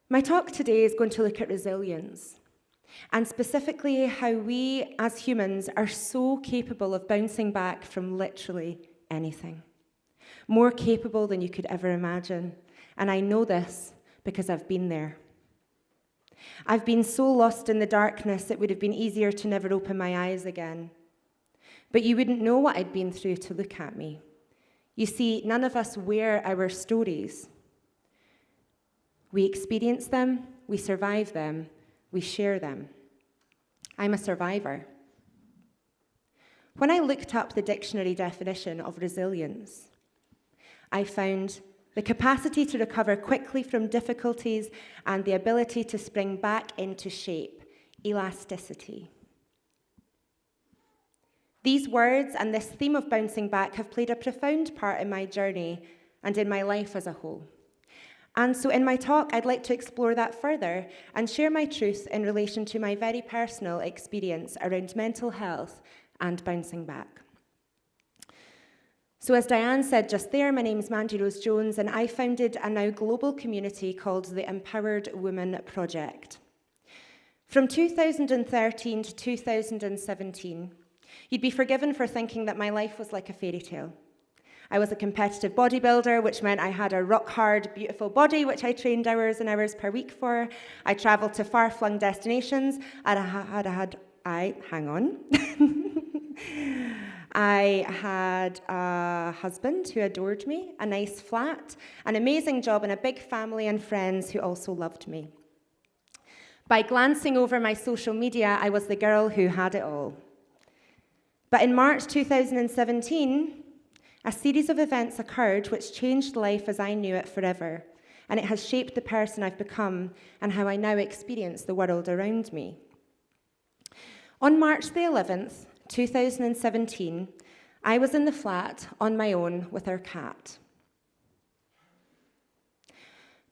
My talk today is going to look at resilience, and specifically how we as humans are so capable of bouncing back from literally anything. More capable than you could ever imagine, and I know this because I've been there. I've been so lost in the darkness it would have been easier to never open my eyes again. But you wouldn't know what I'd been through to look at me. You see, none of us wear our stories. We experience them, we survive them, we share them. I'm a survivor. When I looked up the dictionary definition of resilience, I found the capacity to recover quickly from difficulties and the ability to spring back into shape, elasticity. These words and this theme of bouncing back have played a profound part in my journey and in my life as a whole. And so in my talk, I'd like to explore that further and share my truth in relation to my very personal experience around mental health and bouncing back. So as Diane said just there, my name's Mandy Jones, and I founded a now global community called the Empowered Women Project. From 2013 to 2017, you'd be forgiven for thinking that my life was like a fairy tale. I was a competitive bodybuilder, which meant I had a rock-hard, beautiful body, which I trained hours and hours per week for. I traveled to far-flung destinations, and I had a husband who adored me, a nice flat, an amazing job, and a big family and friends who also loved me. By glancing over my social media, I was the girl who had it all. But in March 2017, a series of events occurred which changed life as I knew it forever, and it has shaped the person I've become and how I now experience the world around me. On March the 11th, 2017, I was in the flat on my own with our cat.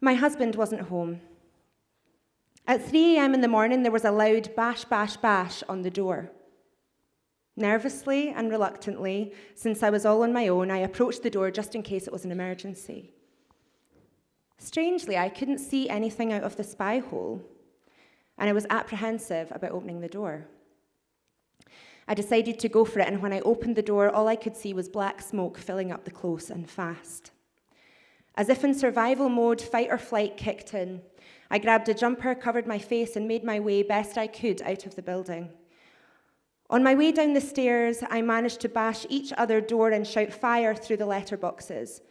My husband wasn't home. At 3 a.m. in the morning, there was a loud bash, bash, bash on the door. Nervously and reluctantly, since I was all on my own, I approached the door just in case it was an emergency. Strangely, I couldn't see anything out of the spy hole, and I was apprehensive about opening the door. I decided to go for it, and when I opened the door, all I could see was black smoke filling up the close and fast. As if in survival mode, fight or flight kicked in. I grabbed a jumper, covered my face, and made my way best I could out of the building. On my way down the stairs, I managed to bash each other door and shout fire through the letterboxes.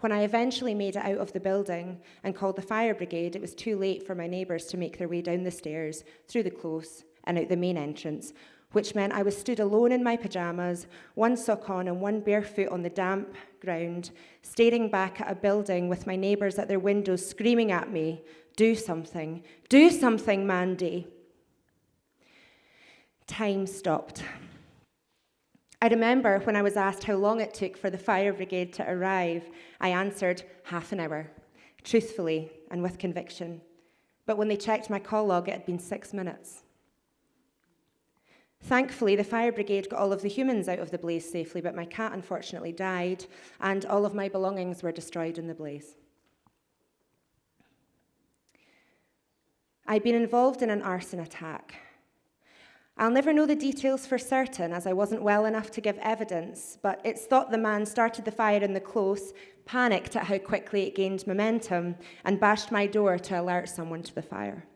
When I eventually made it out of the building and called the fire brigade, it was too late for my neighbours to make their way down the stairs, through the close, and out the main entrance, which meant I was stood alone in my pyjamas, one sock on and one bare foot on the damp ground, staring back at a building with my neighbours at their windows screaming at me, do something, Mandy." Time stopped. I remember when I was asked how long it took for the fire brigade to arrive, I answered half an hour, truthfully and with conviction. But when they checked my call log, it had been 6 minutes. Thankfully, the fire brigade got all of the humans out of the blaze safely, but my cat unfortunately died, and all of my belongings were destroyed in the blaze. I'd been involved in an arson attack. I'll never know the details for certain, as I wasn't well enough to give evidence, but it's thought the man started the fire in the close, panicked at how quickly it gained momentum, and bashed my door to alert someone to the fire.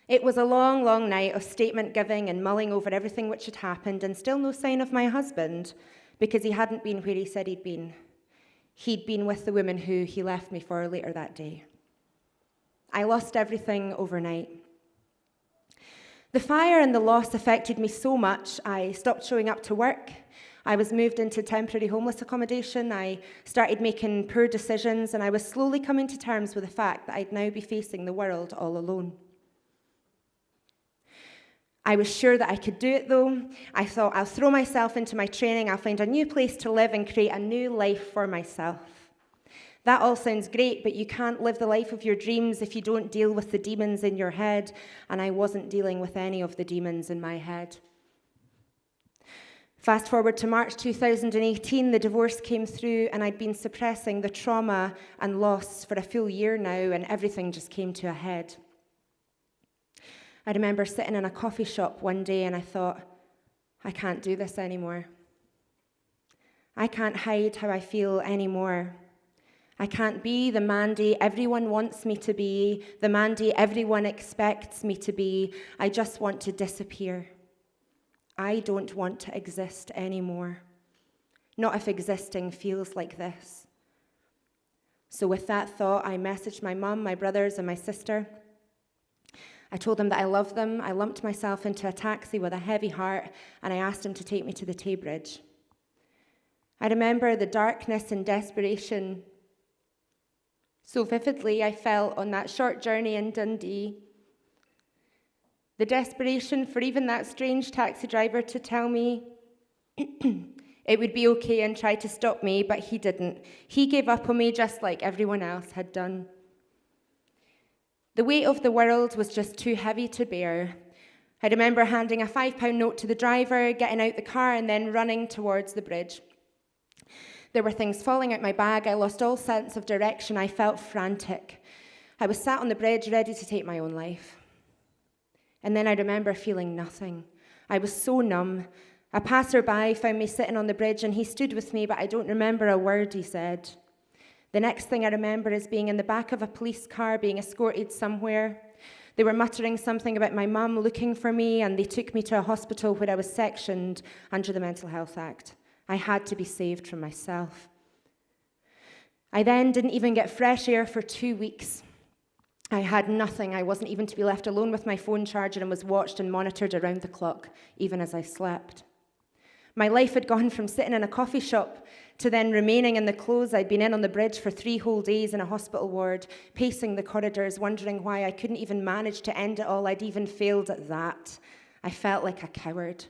It was a long, long night of statement giving and mulling over everything which had happened, and still no sign of my husband, because he hadn't been where he said he'd been. He'd been with the woman who he left me for later that day. I lost everything overnight. The fire and the loss affected me so much, I stopped showing up to work. I was moved into temporary homeless accommodation. I started making poor decisions, and I was slowly coming to terms with the fact that I'd now be facing the world all alone. I was sure that I could do it, though. I thought, I'll throw myself into my training, I'll find a new place to live and create a new life for myself. That all sounds great, but you can't live the life of your dreams if you don't deal with the demons in your head, and I wasn't dealing with any of the demons in my head. Fast forward to March 2018, the divorce came through, and I'd been suppressing the trauma and loss for a full year now, and everything just came to a head. I remember sitting in a coffee shop one day, and I thought, I can't do this anymore. I can't hide how I feel anymore. I can't be the Mandy everyone wants me to be, the Mandy everyone expects me to be. I just want to disappear. I don't want to exist anymore. Not if existing feels like this. So with that thought, I messaged my mum, my brothers, and my sister. I told them that I loved them. I lumped myself into a taxi with a heavy heart, and I asked them to take me to the Tay Bridge. I remember the darkness and desperation so vividly I felt on that short journey in Dundee. The desperation for even that strange taxi driver to tell me it would be okay and try to stop me, but he didn't. He gave up on me just like everyone else had done. The weight of the world was just too heavy to bear. I remember handing a £5 note to the driver, getting out the car, and then running towards the bridge. There were things falling out my bag. I lost all sense of direction. I felt frantic. I was sat on the bridge, ready to take my own life. And then I remember feeling nothing. I was so numb. A passerby found me sitting on the bridge, and he stood with me, but I don't remember a word he said. The next thing I remember is being in the back of a police car, being escorted somewhere. They were muttering something about my mum looking for me, and they took me to a hospital where I was sectioned under the Mental Health Act. I had to be saved from myself. I then didn't even get fresh air for 2 weeks. I had nothing. I wasn't even to be left alone with my phone charger and was watched and monitored around the clock, even as I slept. My life had gone from sitting in a coffee shop to then remaining in the clothes I'd been in on the bridge for 3 whole days in a hospital ward, pacing the corridors, wondering why I couldn't even manage to end it all. I'd even failed at that. I felt like a coward.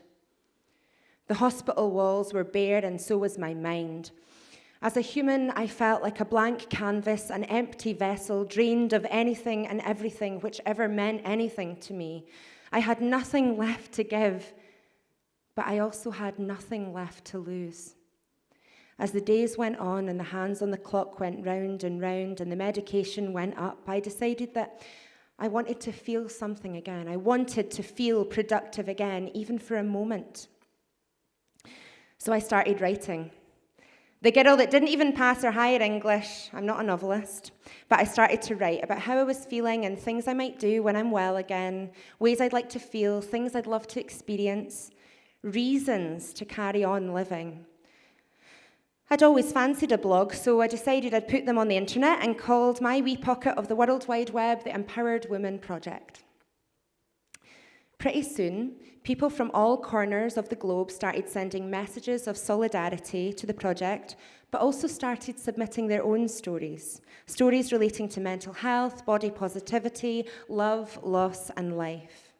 The hospital walls were bare, and so was my mind. As a human, I felt like a blank canvas, an empty vessel, drained of anything and everything which ever meant anything to me. I had nothing left to give, but I also had nothing left to lose. As the days went on and the hands on the clock went round and round and the medication went up, I decided that I wanted to feel something again. I wanted to feel productive again, even for a moment. So I started writing. The girl that didn't even pass her higher English, I'm not a novelist, but I started to write about how I was feeling and things I might do when I'm well again, ways I'd like to feel, things I'd love to experience, reasons to carry on living. I'd always fancied a blog, so I decided I'd put them on the internet and called my wee pocket of the World Wide Web the Empowered Women Project. Pretty soon, people from all corners of the globe started sending messages of solidarity to the project, but also started submitting their own stories relating to mental health, body positivity, love, loss, and life.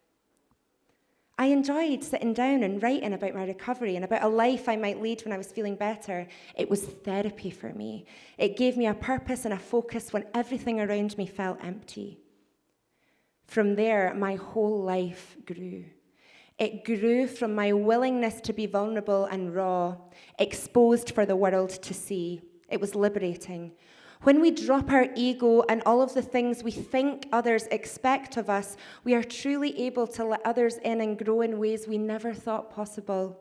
I enjoyed sitting down and writing about my recovery and about a life I might lead when I was feeling better. It was therapy for me. It gave me a purpose and a focus when everything around me felt empty. From there, my whole life grew. It grew from my willingness to be vulnerable and raw, exposed for the world to see. It was liberating. When we drop our ego and all of the things we think others expect of us, we are truly able to let others in and grow in ways we never thought possible.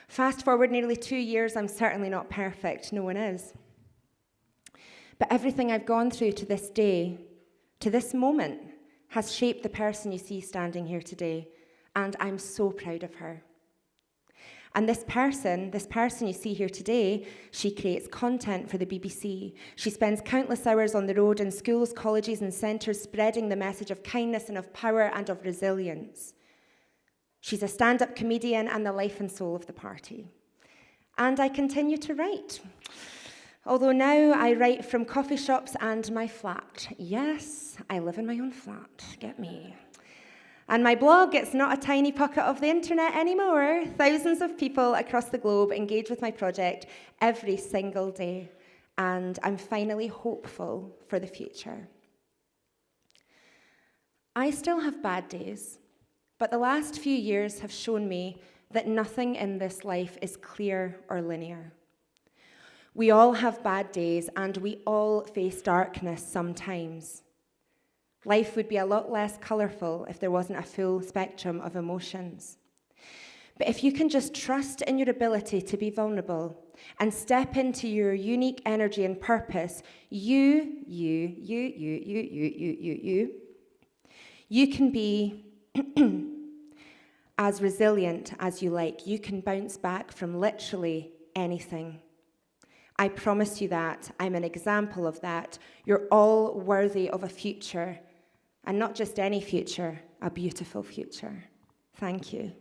Fast forward nearly 2 years, I'm certainly not perfect. No one is. But everything I've gone through to this day, to this moment, has shaped the person you see standing here today, and I'm so proud of her. And this person you see here today, she creates content for the BBC. She spends countless hours on the road in schools, colleges, and centres spreading the message of kindness and of power and of resilience. She's a stand-up comedian and the life and soul of the party. And I continue to write. Although now I write from coffee shops and my flat. Yes, I live in my own flat, get me. And my blog, it's not a tiny pocket of the internet anymore. Thousands of people across the globe engage with my project every single day. And I'm finally hopeful for the future. I still have bad days, but the last few years have shown me that nothing in this life is clear or linear. We all have bad days, and we all face darkness sometimes. Life would be a lot less colourful if there wasn't a full spectrum of emotions. But if you can just trust in your ability to be vulnerable and step into your unique energy and purpose, you can be as resilient as you like. You can bounce back from literally anything. I promise you that. I'm an example of that. You're all worthy of a future, and not just any future, a beautiful future. Thank you.